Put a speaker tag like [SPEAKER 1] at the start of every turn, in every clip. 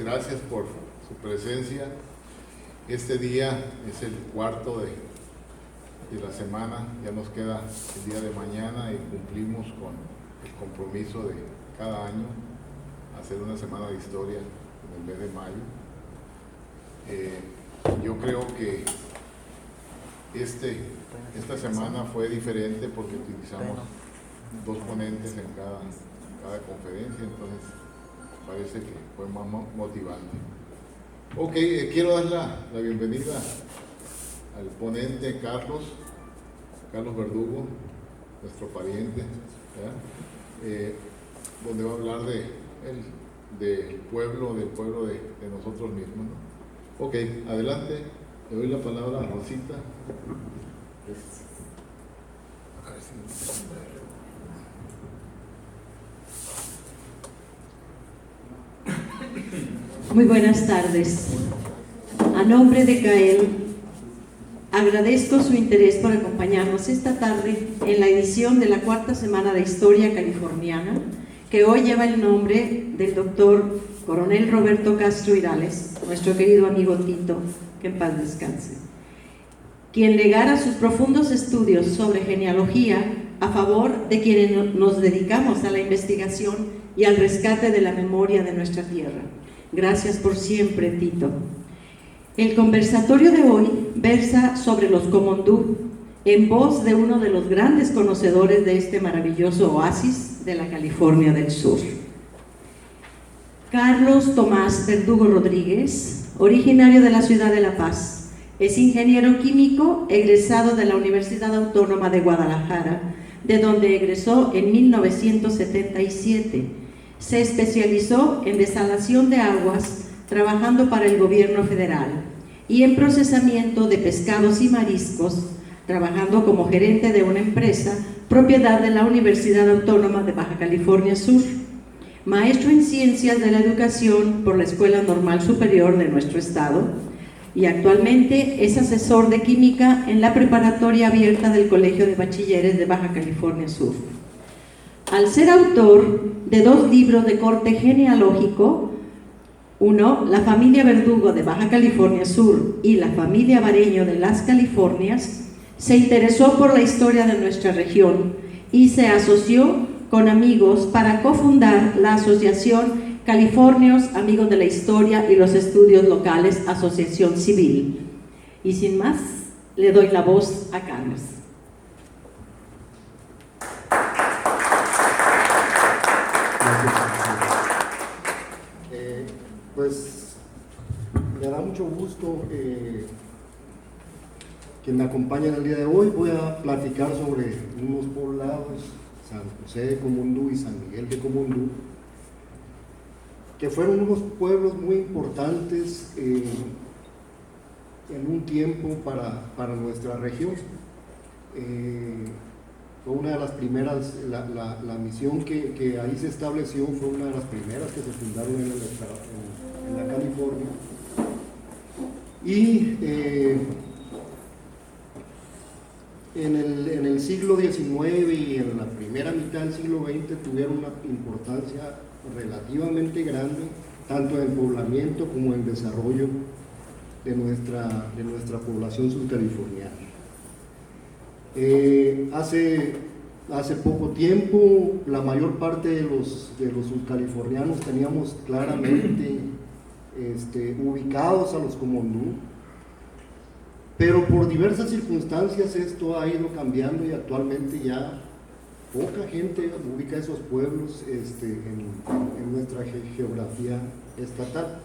[SPEAKER 1] gracias por su presencia. Este día es el cuarto de la semana, ya nos queda el día de mañana y cumplimos con el compromiso de cada año hacer una semana de historia en el mes de mayo. Yo creo que esta semana fue diferente porque utilizamos dos ponentes en cada conferencia, entonces parece que fue más motivante. Ok, quiero dar la bienvenida al ponente Carlos Verdugo, nuestro pariente, donde va a hablar del pueblo de nosotros mismos, ¿no? Ok, adelante, le doy la palabra a Rosita.
[SPEAKER 2] Muy buenas tardes. A nombre de CAEL, agradezco su interés por acompañarnos esta tarde en la edición de la cuarta semana de Historia Californiana, que hoy lleva el nombre del doctor Coronel Roberto Castro Irales, nuestro querido amigo Tito, que en paz descanse, quien legara sus profundos estudios sobre genealogía a favor de quienes nos dedicamos a la investigación y al rescate de la memoria de nuestra tierra. Gracias por siempre, Tito. El conversatorio de hoy versa sobre los Comondú, en voz de uno de los grandes conocedores de este maravilloso oasis de la California del Sur. Carlos Tomás Verdugo Rodríguez, originario de la ciudad de La Paz, es ingeniero químico egresado de la Universidad Autónoma de Guadalajara, de donde egresó en 1977. Se especializó en desalación de aguas, trabajando para el gobierno federal, y en procesamiento de pescados y mariscos, trabajando como gerente de una empresa propiedad de la Universidad Autónoma de Baja California Sur. Maestro en Ciencias de la Educación por la Escuela Normal Superior de nuestro estado, y actualmente es asesor de química en la preparatoria abierta del Colegio de Bachilleres de Baja California Sur. Al ser autor de dos libros de corte genealógico, uno, La familia Verdugo de Baja California Sur y La familia Bareño de las Californias, se interesó por la historia de nuestra región y se asoció con amigos para cofundar la asociación Californios Amigos de la Historia y los Estudios Locales, Asociación Civil. Y sin más, le doy la voz a Carlos.
[SPEAKER 3] Pues me da mucho gusto que me acompañen el día de hoy. Voy a platicar sobre unos poblados, San José de Comondú y San Miguel de Comondú, que fueron unos pueblos muy importantes en un tiempo para nuestra región. Fue una de las primeras, la misión que ahí se estableció fue una de las primeras que se fundaron en la California. Y en el siglo XIX y en la primera mitad del siglo XX tuvieron una importancia relativamente grande, tanto en poblamiento como en desarrollo de nuestra población surcaliforniana. Hace poco tiempo, la mayor parte de los surcalifornianos teníamos claramente ubicados a los Comondú, pero por diversas circunstancias esto ha ido cambiando y actualmente ya poca gente ubica esos pueblos en nuestra geografía estatal.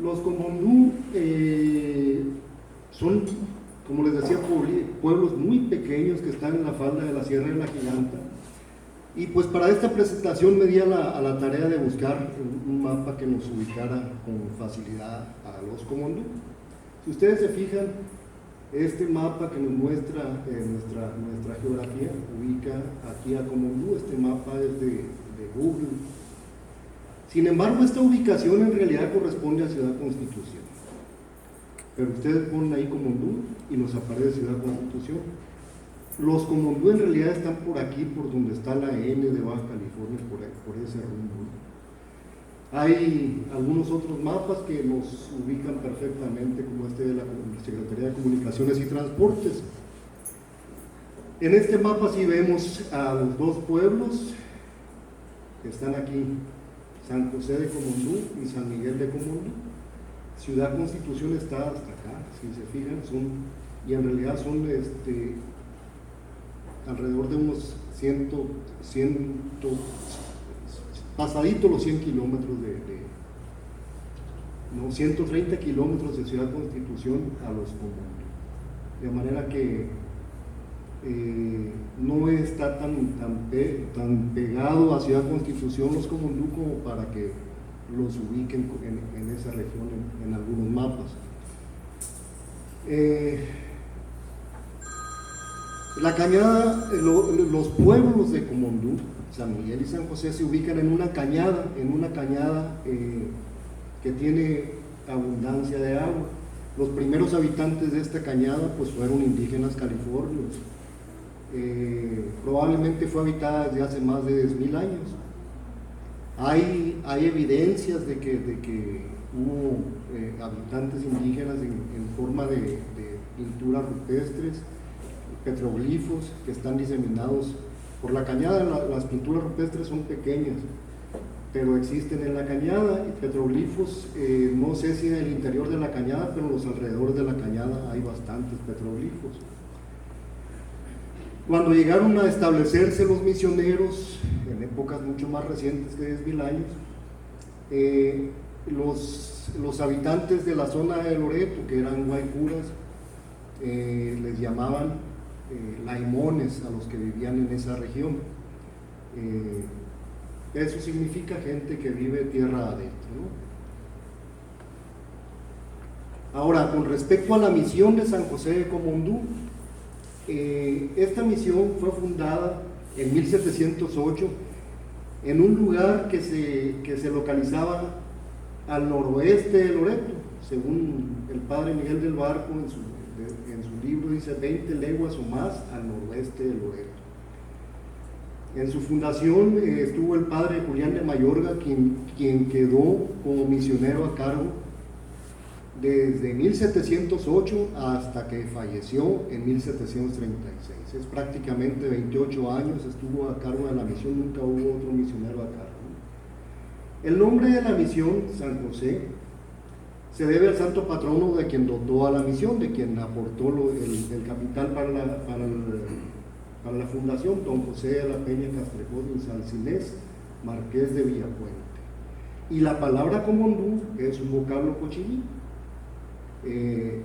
[SPEAKER 3] Los Comondú son, como les decía, pueblos muy pequeños que están en la falda de la Sierra de la Giganta. Y pues para esta presentación me di a la tarea de buscar un mapa que nos ubicara con facilidad a los Comondú. Si ustedes se fijan, este mapa que nos muestra nuestra geografía ubica aquí a Comondú. Este mapa es de Google. Sin embargo, esta ubicación en realidad corresponde a Ciudad Constitución. Pero ustedes ponen ahí Comondú y nos aparece Ciudad Constitución. Los Comondú en realidad están por aquí, por donde está la N de Baja California, por ese rumbo. Hay algunos otros mapas que nos ubican perfectamente, como este de la Secretaría de Comunicaciones y Transportes. En este mapa sí vemos a los dos pueblos que están aquí, San José de Comondú y San Miguel de Comondú. Ciudad Constitución está hasta acá, si se fijan, y en realidad son alrededor de unos 100 pasadito los 100 kilómetros 130 kilómetros de Ciudad Constitución a los Comondú. De manera que no está tan pegado a Ciudad Constitución los Comondú como para que los ubiquen en esa región en algunos mapas. La cañada, los pueblos de Comondú, San Miguel y San José, se ubican en una cañada que tiene abundancia de agua. Los primeros habitantes de esta cañada pues fueron indígenas californios. Probablemente fue habitada desde hace más de 10.000 años. Hay evidencias de que hubo habitantes indígenas en forma de pinturas rupestres, petroglifos que están diseminados por la cañada. Las pinturas rupestres son pequeñas, pero existen en la cañada, y petroglifos, no sé si en el interior de la cañada, pero en los alrededores de la cañada hay bastantes petroglifos. Cuando llegaron a establecerse los misioneros, en épocas mucho más recientes que 10.000 años, los habitantes de la zona de Loreto, que eran guaycuras, les llamaban laimones a los que vivían en esa región. Eso significa gente que vive tierra adentro, ¿no? Ahora, con respecto a la misión de San José de Comondú, esta misión fue fundada en 1708 en un lugar que se localizaba al noroeste de Loreto, según el padre Miguel del Barco en su libro dice 20 leguas o más al noroeste de Loreto. En su fundación estuvo el padre Julián de Mayorga, quien quedó como misionero a cargo desde 1708 hasta que falleció en 1736. Es prácticamente 28 años estuvo a cargo de la misión, nunca hubo otro misionero a cargo. El nombre de la misión, San José, se debe al santo patrono de quien dotó a la misión, de quien aportó el capital para la fundación, don José de la Peña Castrejón y Salcinés, marqués de Villapuente. Y la palabra Comondú es un vocablo cochillí, que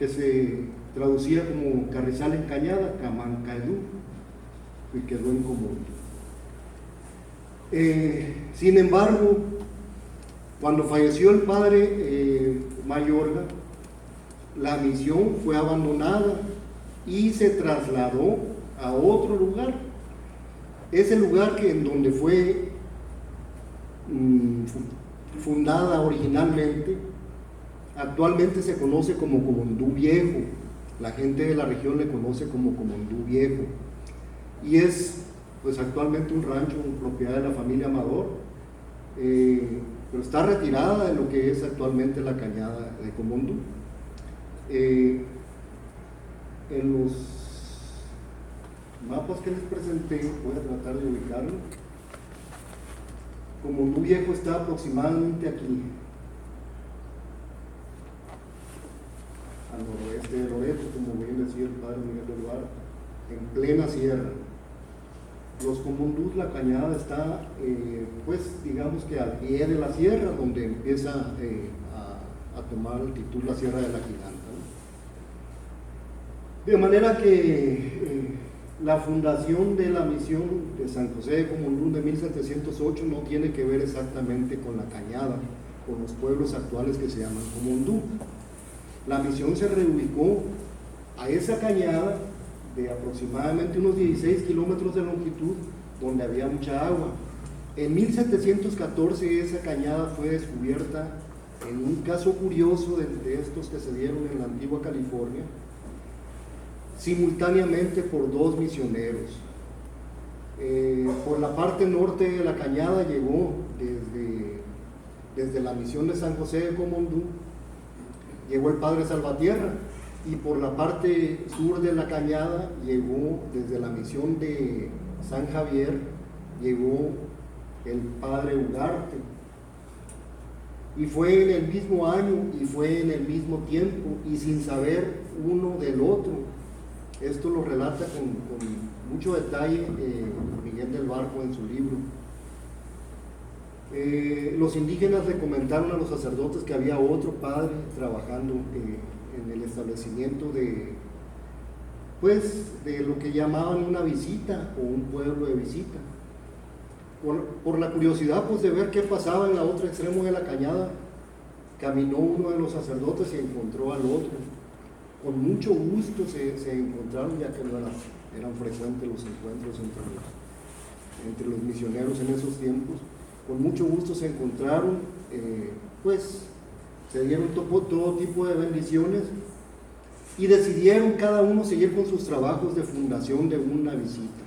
[SPEAKER 3] se traducía como carrizal en cañada, Camancaedú, y quedó en Comondú. Sin embargo, cuando falleció el padre Mayorga, la misión fue abandonada y se trasladó a otro lugar. Ese lugar en donde fue fundada originalmente, actualmente se conoce como Comondú Viejo. La gente de la región le conoce como Comondú Viejo. Y es pues actualmente un rancho, propiedad de la familia Amador, pero está retirada de lo que es actualmente la cañada de Comondú. En los mapas que les presenté, voy a tratar de ubicarlo. Comondú Viejo está aproximadamente aquí, al noroeste de Loreto, como bien decía el padre Miguel del Barco, en plena sierra. Los Comondús, la cañada está, pues digamos que al pie de la sierra, donde empieza a tomar altitud la Sierra de la Quilanta, ¿no? De manera que la fundación de la misión de San José de Comondú de 1708 no tiene que ver exactamente con la cañada, con los pueblos actuales que se llaman Comondú. La misión se reubicó a esa cañada de aproximadamente unos 16 kilómetros de longitud, donde había mucha agua. En 1714 esa cañada fue descubierta en un caso curioso de estos que se dieron en la antigua California, simultáneamente por 2 misioneros. Por la parte norte de la cañada llegó desde la misión de San José de Comondú, llegó el padre Salvatierra, y por la parte sur de la cañada llegó desde la misión de San Javier, llegó el padre Ugarte. Y fue en el mismo año y fue en el mismo tiempo y sin saber uno del otro. Esto lo relata con mucho detalle Miguel del Barco en su libro. Los indígenas le comentaron a los sacerdotes que había otro padre trabajando en el establecimiento de lo que llamaban una visita o un pueblo de visita. Por la curiosidad pues de ver qué pasaba en la otra extremo de la cañada, caminó uno de los sacerdotes y encontró al otro. Con mucho gusto se encontraron, ya que no eran frecuentes los encuentros entre los misioneros en esos tiempos. Con mucho gusto se encontraron, se dieron todo tipo de bendiciones y decidieron cada uno seguir con sus trabajos de fundación de una visita.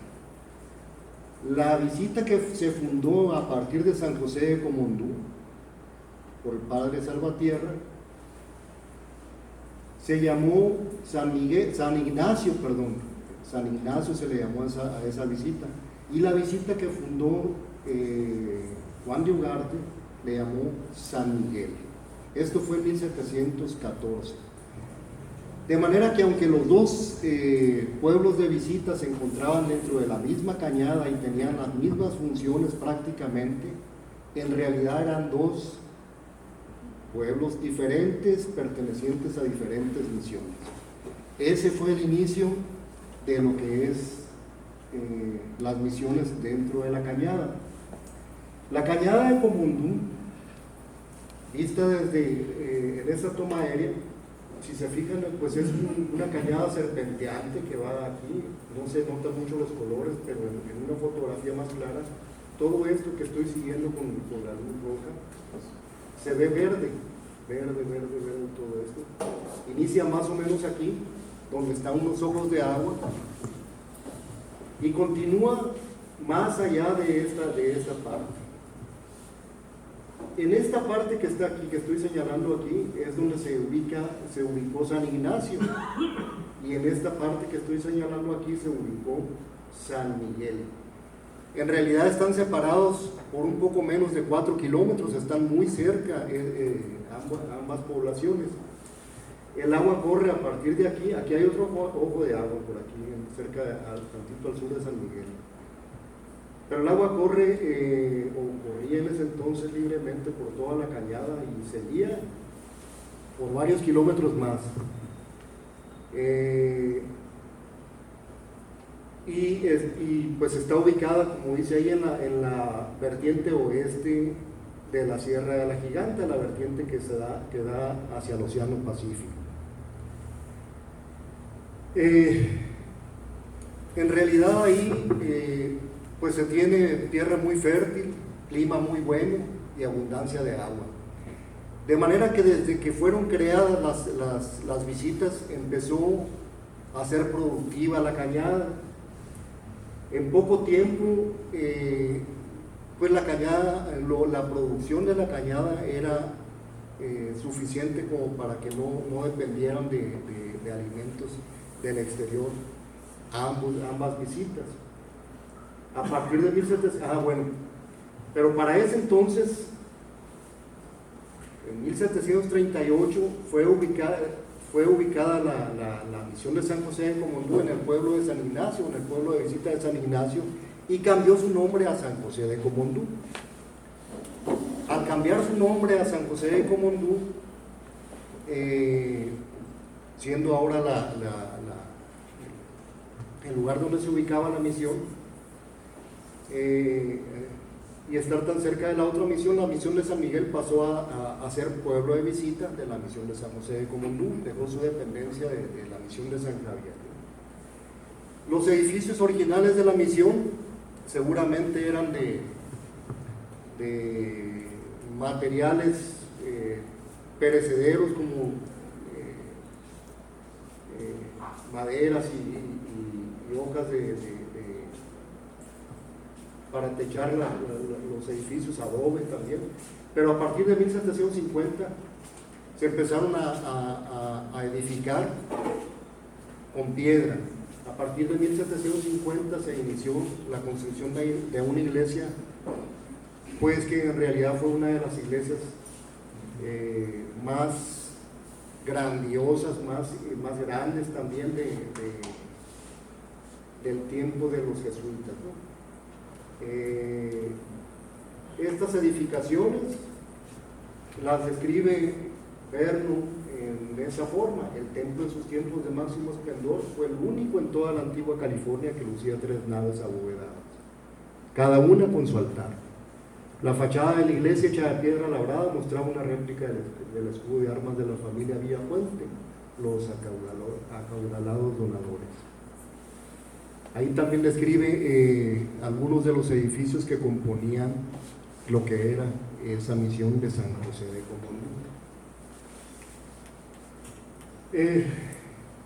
[SPEAKER 3] La visita que se fundó a partir de San José de Comondú por el padre Salvatierra se llamó San Ignacio se le llamó a esa visita, y la visita que fundó Juan de Ugarte le llamó San Miguel. Esto fue en 1714. De manera que aunque los dos pueblos de visita se encontraban dentro de la misma cañada y tenían las mismas funciones prácticamente, en realidad eran dos pueblos diferentes pertenecientes a diferentes misiones. Ese fue el inicio de lo que es las misiones dentro de la cañada. La cañada de Comondú, vista desde en esa toma aérea, si se fijan, pues es una cañada serpenteante que va aquí, no se notan mucho los colores, pero en una fotografía más clara, todo esto que estoy siguiendo con la luz roja, pues, se ve verde, todo esto. Inicia más o menos aquí, donde están unos ojos de agua, y continúa más allá de esta parte. En esta parte que está aquí, que estoy señalando aquí, es donde se ubicó San Ignacio, y en esta parte que estoy señalando aquí se ubicó San Miguel. En realidad están separados por un poco menos de 4 kilómetros, están muy cerca ambas poblaciones. El agua corre a partir de aquí hay otro ojo de agua por aquí, tantito al sur de San Miguel. Pero el agua corre, o corría en ese entonces libremente por toda la cañada y seguía por varios kilómetros más. Y pues está ubicada, como dice ahí, en la vertiente oeste de la Sierra de la Giganta, la vertiente que da hacia el Océano Pacífico. En realidad ahí pues se tiene tierra muy fértil, clima muy bueno y abundancia de agua. De manera que desde que fueron creadas las visitas empezó a ser productiva la cañada. En poco tiempo, pues la cañada, la producción de la cañada era suficiente como para que no dependieran de alimentos del exterior ambas visitas. A partir de 1700, pero para ese entonces, en 1738 fue ubicada la misión de San José de Comondú en el pueblo de San Ignacio, en el pueblo de visita de San Ignacio, y cambió su nombre a San José de Comondú. Al cambiar su nombre a San José de Comondú, siendo ahora el lugar donde se ubicaba la misión, y estar tan cerca de la otra misión, la misión de San Miguel pasó a ser pueblo de visita de la misión de San José de Comondú, dejó su dependencia de la misión de San Javier. Los edificios originales de la misión seguramente eran de materiales perecederos como maderas y hojas para techar los edificios, adobe también, pero a partir de 1750 se empezaron a edificar con piedra. A partir de 1750 se inició la construcción de una iglesia, pues que en realidad fue una de las iglesias más grandiosas, más grandes también del tiempo de los jesuitas, ¿no? Estas edificaciones las describe Verno en esa forma. El templo en sus tiempos de máximo esplendor fue el único en toda la antigua California que lucía 3 naves abovedadas, cada una con su altar. La fachada de la iglesia hecha de piedra labrada mostraba una réplica del escudo de armas de la familia Villafuente, los acaudalados donadores. Ahí también describe algunos de los edificios que componían lo que era esa misión de San José de Comondú.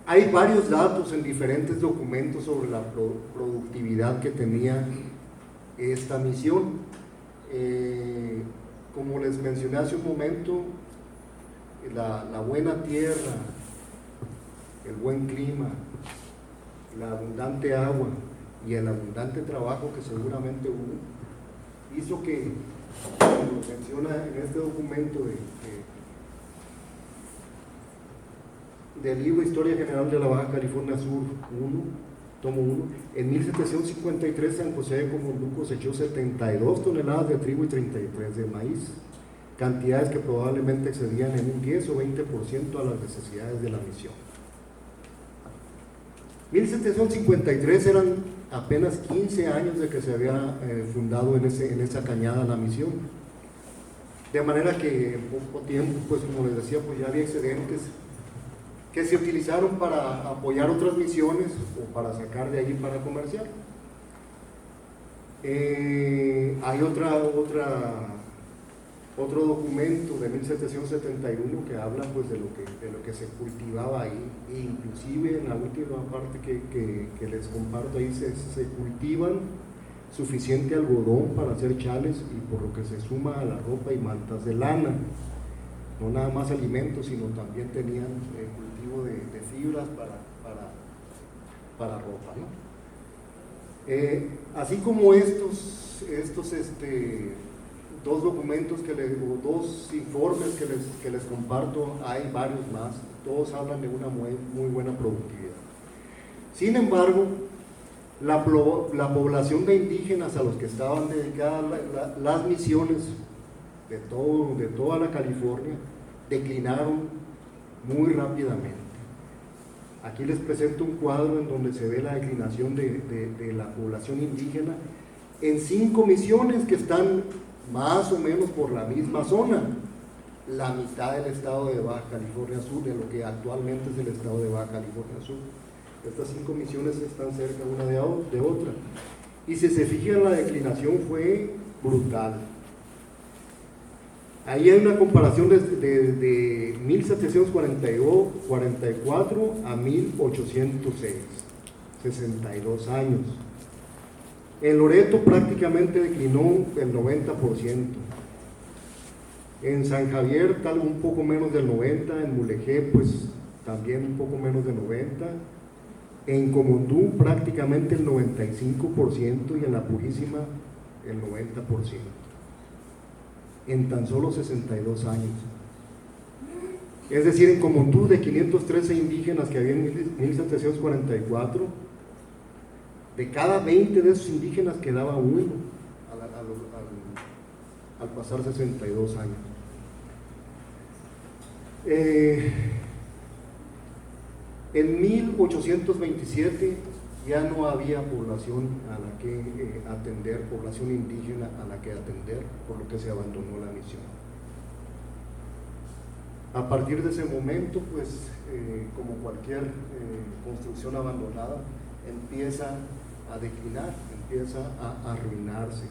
[SPEAKER 3] Hay varios datos en diferentes documentos sobre la productividad que tenía esta misión. Como les mencioné hace un momento, la buena tierra, el buen clima, la abundante agua y el abundante trabajo que seguramente hubo, hizo que, como menciona en este documento del libro Historia General de la Baja California Sur 1, tomo 1, en 1753 San José de Comondú cosechó 72 toneladas de trigo y 33 de maíz, cantidades que probablemente excedían en un 10 o 20% a las necesidades de la misión. 1753 eran apenas 15 años de que se había fundado en esa cañada la misión, de manera que en poco tiempo, pues como les decía, pues ya había excedentes que se utilizaron para apoyar otras misiones o para sacar de allí para comerciar. Hay otro documento de 1771 que habla pues de lo que se cultivaba ahí, e inclusive en la última parte que les comparto ahí se cultivan suficiente algodón para hacer chales, y por lo que se suma a la ropa y mantas de lana, no nada más alimentos, sino también tenían cultivo de fibras para ropa, ¿no? Así como estos dos documentos o dos informes que les comparto, hay varios más, todos hablan de una muy buena productividad. Sin embargo, la población de indígenas a los que estaban dedicadas las misiones de toda la California declinaron muy rápidamente. Aquí les presento un cuadro en donde se ve la declinación de la población indígena en 5 misiones que están más o menos por la misma zona, la mitad del estado de Baja California Sur, de lo que actualmente es el estado de Baja California Sur. Estas 5 misiones están cerca una de otra, y si se fijan, la declinación fue brutal. Ahí hay una comparación de 1744 a 1806, 62 años. En Loreto prácticamente declinó el 90%. En San Javier un poco menos del 90%, en Mulegé pues también un poco menos del 90%, en Comondú prácticamente el 95% y en La Purísima el 90%. En tan solo 62 años. Es decir, en Comondú, de 513 indígenas que había en 1744, de cada 20 de esos indígenas quedaba uno al pasar 62 años. En 1827 ya no había población a la que atender, población indígena a la que atender, por lo que se abandonó la misión. A partir de ese momento, pues, como cualquier construcción abandonada, empieza a declinar, empieza a arruinarse.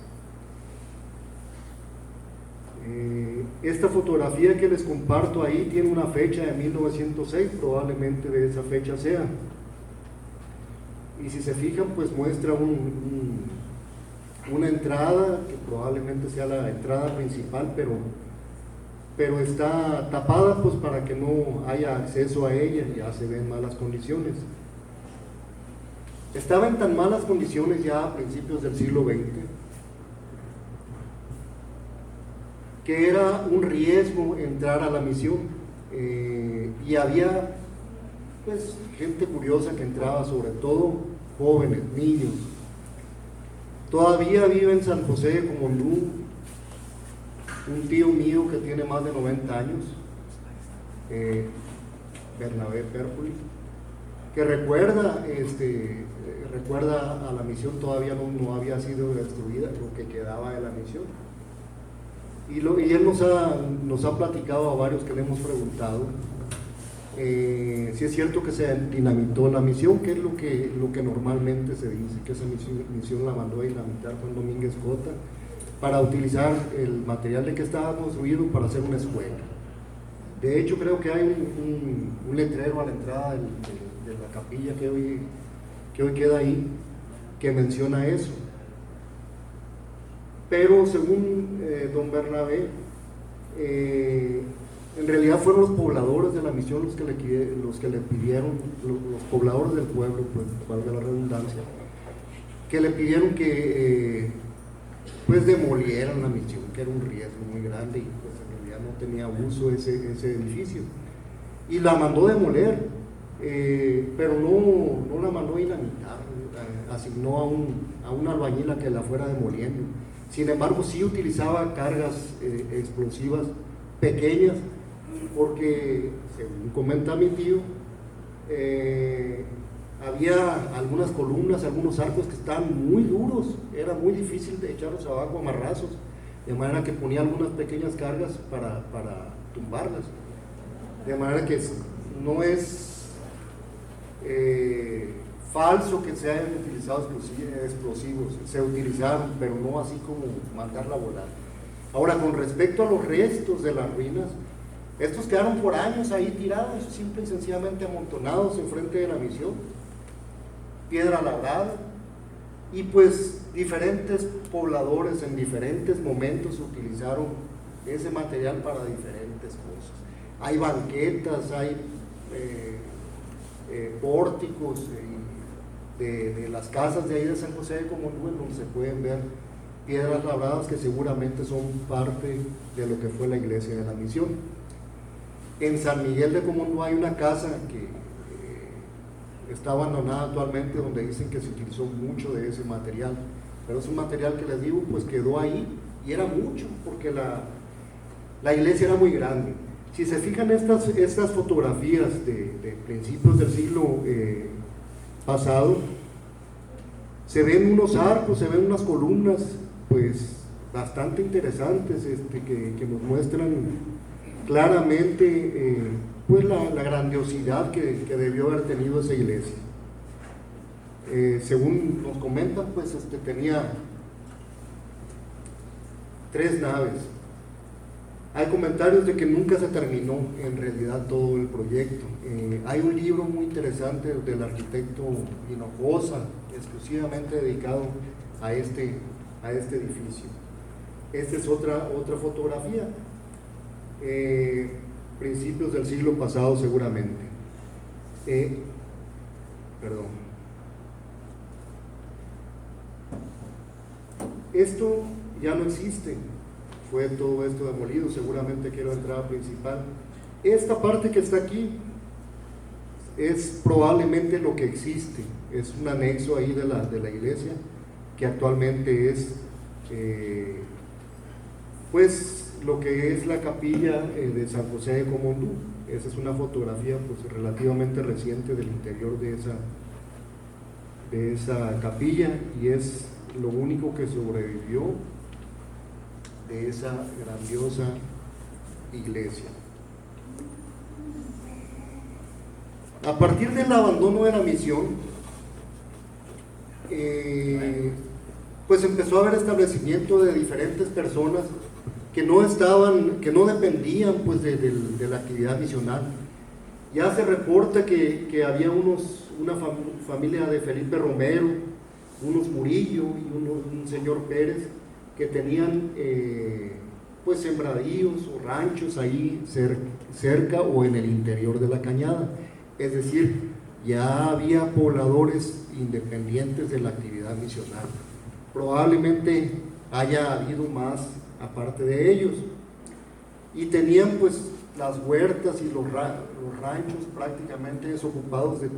[SPEAKER 3] Esta fotografía que les comparto ahí tiene una fecha de 1906, probablemente de esa fecha sea. y si se fijan pues muestra una entrada que probablemente sea la entrada principal, pero está tapada pues para que no haya acceso a ella, ya se ve en malas condiciones. Estaba en tan malas condiciones ya a principios del siglo XX que era un riesgo entrar a la misión, y había pues gente curiosa que entraba, sobre todo jóvenes, niños. Todavía vive en San José de Comondú un tío mío que tiene más de 90 años, Bernabé Pérpoli, que recuerda a la misión. Todavía no había sido destruida lo que quedaba de la misión, y él nos ha platicado a varios que le hemos preguntado si es cierto que se dinamitó la misión, que es lo que normalmente se dice, que esa misión la mandó a dinamitar Juan Domínguez Cota para utilizar el material de que estaba construido para hacer una escuela. De hecho, creo que hay un letrero a la entrada de la capilla que hoy queda ahí, que menciona eso. Pero según don Bernabé, en realidad fueron los pobladores de la misión los que le pidieron, los pobladores del pueblo, pues valga la redundancia, que le pidieron que pues demolieran la misión, que era un riesgo muy grande y pues en realidad no tenía uso ese edificio, y la mandó demoler, pero no la mandó dinamitar, asignó a un albañil a que la fuera demoliendo. Sin embargo, sí utilizaba cargas explosivas pequeñas, porque según comenta mi tío, había algunas columnas, algunos arcos que estaban muy duros, era muy difícil de echarlos abajo a marrazos, de manera que ponía algunas pequeñas cargas para tumbarlas, de manera que no es falso que se hayan utilizado explosivos, se utilizaron, pero no así como mandarla a volar. Ahora, con respecto a los restos de las ruinas, estos quedaron por años ahí tirados, simple y sencillamente amontonados enfrente de la misión, piedra labrada, y pues diferentes pobladores en diferentes momentos utilizaron ese material para diferentes cosas. Hay banquetas, hay pórticos de las casas de ahí de San José de Comondú, donde se pueden ver piedras labradas que seguramente son parte de lo que fue la iglesia de la misión. En San Miguel de Comondú hay una casa que está abandonada actualmente, donde dicen que se utilizó mucho de ese material, pero es un material que les digo, pues quedó ahí, y era mucho, porque la iglesia era muy grande. Si se fijan estas fotografías de principios del siglo pasado, se ven unos arcos, se ven unas columnas pues bastante interesantes, que nos muestran claramente pues la grandiosidad que debió haber tenido esa iglesia. Según nos comentan, pues tenía 3 naves. Hay comentarios de que nunca se terminó en realidad todo el proyecto. Hay un libro muy interesante del arquitecto Hinojosa, exclusivamente dedicado a este edificio. Esta es otra fotografía, principios del siglo pasado seguramente. Esto ya no existe, fue todo esto demolido, seguramente que era la entrada principal. Esta parte que está aquí es probablemente lo que existe, es un anexo ahí de la iglesia, que actualmente es pues lo que es la capilla de San José de Comondú. Esa es una fotografía pues relativamente reciente del interior de esa capilla, y es lo único que sobrevivió de esa grandiosa iglesia. A partir del abandono de la misión, pues empezó a haber establecimiento de diferentes personas que no dependían pues de la actividad misional. Ya se reporta que había unos una familia de Felipe Romero, unos Murillo y un señor Pérez, que tenían pues sembradíos o ranchos ahí cerca o en el interior de la cañada. Es decir, ya había pobladores independientes de la actividad misional. Probablemente haya habido más aparte de ellos. Y tenían pues las huertas y los ranchos prácticamente desocupados de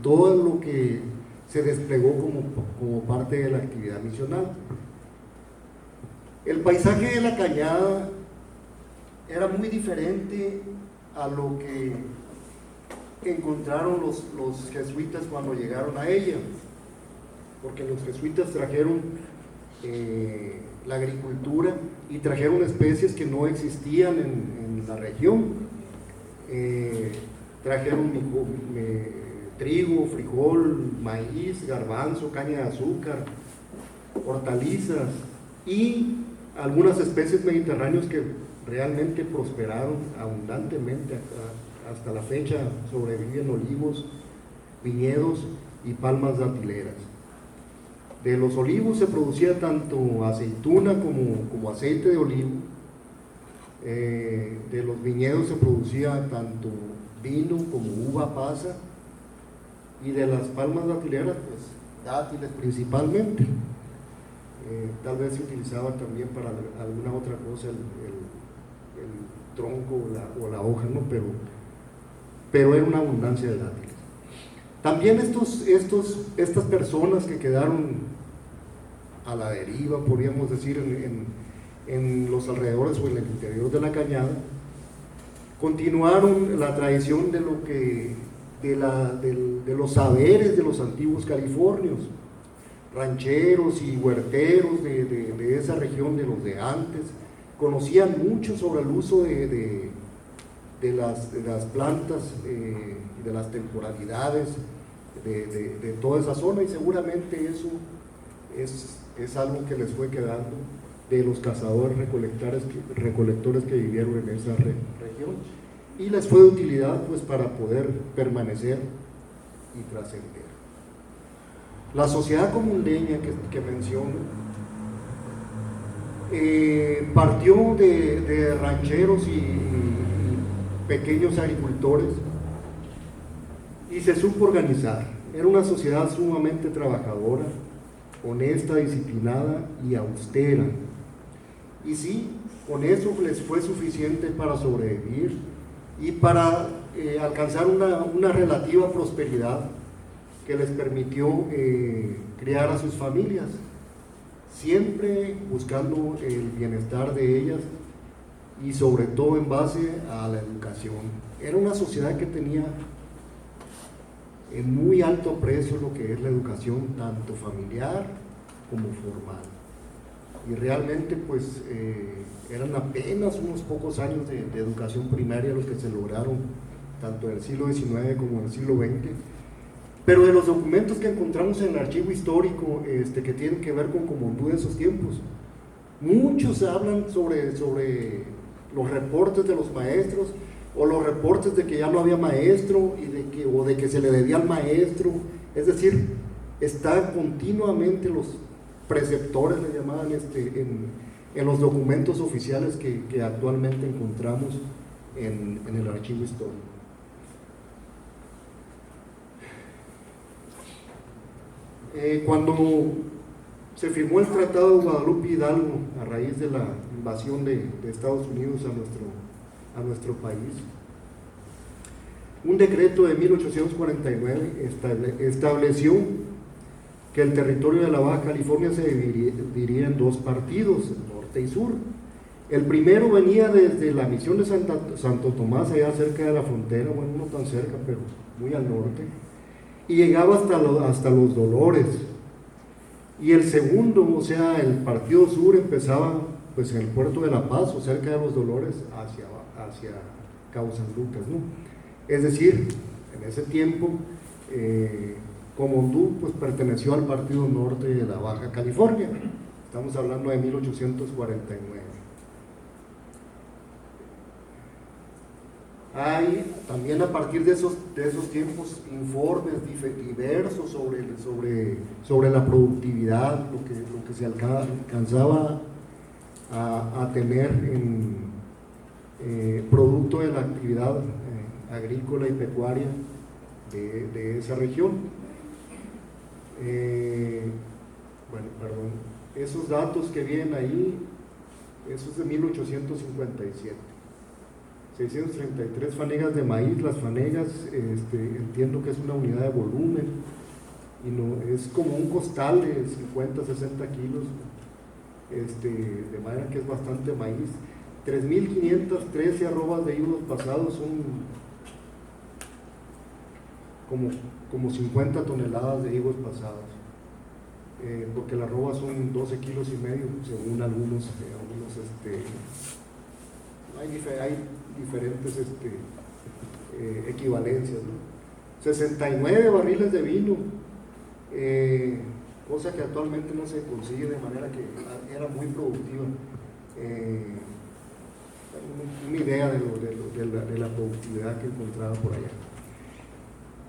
[SPEAKER 3] todo lo que se desplegó como parte de la actividad misional. El paisaje de la cañada era muy diferente a lo que encontraron los jesuitas cuando llegaron a ella, porque los jesuitas trajeron la agricultura y trajeron especies que no existían en la región. Trajeron trigo, frijol, maíz, garbanzo, caña de azúcar, hortalizas y algunas especies mediterráneas que realmente prosperaron abundantemente. Hasta la fecha sobreviven olivos, viñedos y palmas datileras. De los olivos se producía tanto aceituna como aceite de olivo. De los viñedos se producía tanto vino como uva pasa, y de las palmas datileras pues dátiles principalmente. Tal vez se utilizaba también para alguna otra cosa el tronco o la hoja, ¿no? Pero era una abundancia de dátiles. También estas personas que quedaron a la deriva, podríamos decir, en los alrededores o en el interior de la cañada, continuaron la tradición de los saberes de los antiguos californios, rancheros y huerteros de esa región, de los de antes. Conocían mucho sobre el uso de las plantas, de las temporalidades, de toda esa zona, y seguramente eso es algo que les fue quedando de los cazadores recolectores que vivieron en esa región, y les fue de utilidad pues para poder permanecer y trascender. La sociedad comundeña que menciono partió de rancheros y pequeños agricultores y se supo organizar. Era una sociedad sumamente trabajadora, honesta, disciplinada y austera. Y sí, con eso les fue suficiente para sobrevivir y para alcanzar una relativa prosperidad que les permitió criar a sus familias, siempre buscando el bienestar de ellas y sobre todo en base a la educación. Era una sociedad que tenía en muy alto precio lo que es la educación, tanto familiar como formal. Y realmente pues eran apenas unos pocos años de educación primaria los que se lograron, tanto en el siglo XIX como en el siglo XX. Pero de los documentos que encontramos en el archivo histórico que tienen que ver con Comondú de esos tiempos, muchos hablan sobre los reportes de los maestros, o los reportes de que ya no había maestro o de que se le debía al maestro. Es decir, están continuamente los preceptores, le llamaban en los documentos oficiales que actualmente encontramos en el archivo histórico. Cuando se firmó el Tratado de Guadalupe Hidalgo a raíz de la invasión de Estados Unidos a nuestro país, un decreto de 1849 estableció que el territorio de la Baja California se dividiría en dos partidos, norte y sur. El primero venía desde la misión de Santo Tomás, allá cerca de la frontera, bueno, no tan cerca, pero muy al norte, y llegaba hasta los Dolores. Y el segundo, o sea, el partido sur, empezaba pues en el puerto de La Paz o cerca de los Dolores hacia Cabo San Lucas, ¿no? Es decir, en ese tiempo Comondú pues perteneció al partido norte de la Baja California. Estamos hablando de 1849. Hay también a partir de esos tiempos informes diversos sobre la productividad, lo que se alcanzaba a tener en producto de la actividad agrícola y pecuaria de esa región. Esos datos que vienen ahí, eso es de 1857. 633 fanegas de maíz. Las fanegas, entiendo que es una unidad de volumen, y no, es como un costal de 50, 60 kilos, de manera que es bastante maíz. 3.513 arrobas de higos pasados son como 50 toneladas de higos pasados, porque la arroba son 12 kilos y medio, según algunos hay diferentes equivalencias, ¿no? 69 barriles de vino, cosa que actualmente no se consigue, de manera que era muy productiva. Una idea de la productividad que encontraba por allá.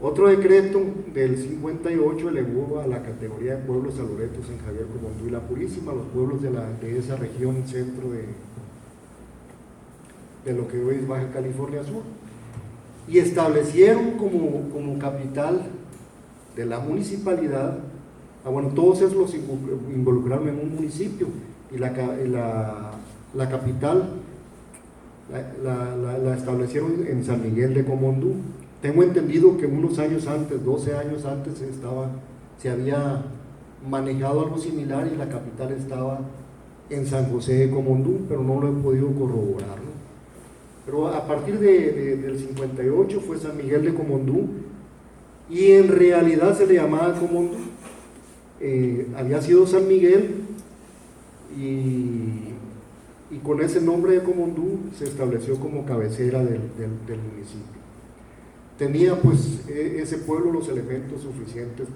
[SPEAKER 3] Otro decreto del 58 elevó a la categoría de pueblos a Loreto, San Javier, Comondú y La Purísima, los pueblos de esa región centro de lo que hoy es Baja California Sur, y establecieron como capital de la municipalidad, todos esos los involucraron en un municipio, y la capital la establecieron en San Miguel de Comondú. Tengo entendido que unos años antes, 12 años antes, se había manejado algo similar y la capital estaba en San José de Comondú, pero no lo he podido corroborar, ¿no? Pero a partir del 58 fue San Miguel de Comondú, y en realidad se le llamaba Comondú. Había sido San Miguel, y con ese nombre de Comondú se estableció como cabecera del municipio. Tenía pues ese pueblo los elementos suficientes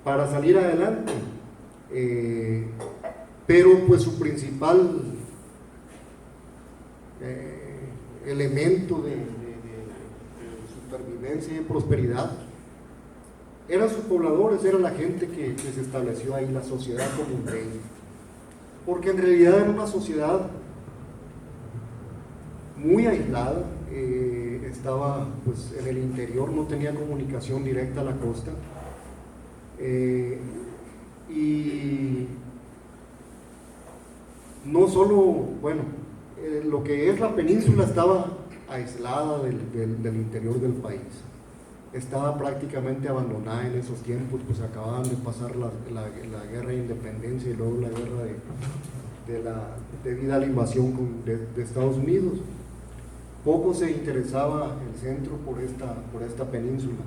[SPEAKER 3] para salir adelante, pero pues su principal elemento de supervivencia y de prosperidad eran sus pobladores, era la gente que se estableció ahí, la sociedad comunteña, porque en realidad era una sociedad muy aislada. Estaba pues en el interior, no tenía comunicación directa a la costa, y no solo, lo que es la península estaba aislada del interior del país, estaba prácticamente abandonada en esos tiempos, pues acababan de pasar la guerra de independencia y luego la guerra debido a la invasión de Estados Unidos. Poco se interesaba el centro por esta península.